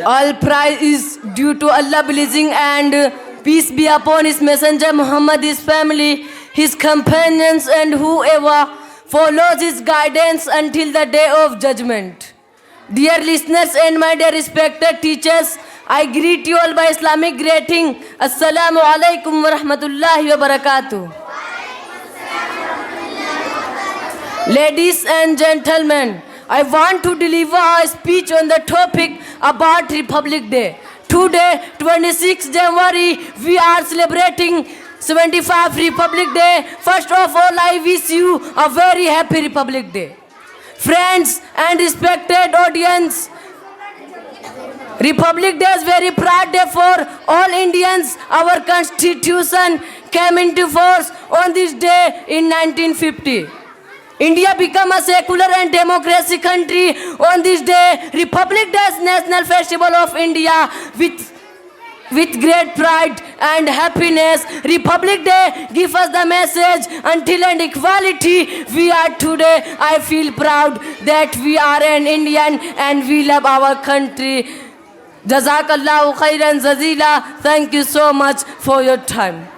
All praise is due to Allah blessing and peace be upon His Messenger Muhammad, His family, His companions, and whoever follows His guidance until the day of judgment. Dear listeners and my dear respected teachers, I greet you all by Islamic greeting. Assalamu alaikum wa rahmatullahi wa barakatuh. Ladies and gentlemen, I want to deliver a speech on the topic about Republic Day. Today, 26 January, we are celebrating 75th Republic Day. First of all, I wish you a very happy Republic Day. Friends and respected audience, Republic Day is very proud day for all Indians. Our constitution came into force on this day in 1950. India became a secular and democracy country on this day. Republic Day is national festival of India with great pride and happiness. Republic Day gives us the message until and equality we are today. I feel proud that we are an Indian and we love our country. Jazakallahu khairan jazila. Thank you so much for your time.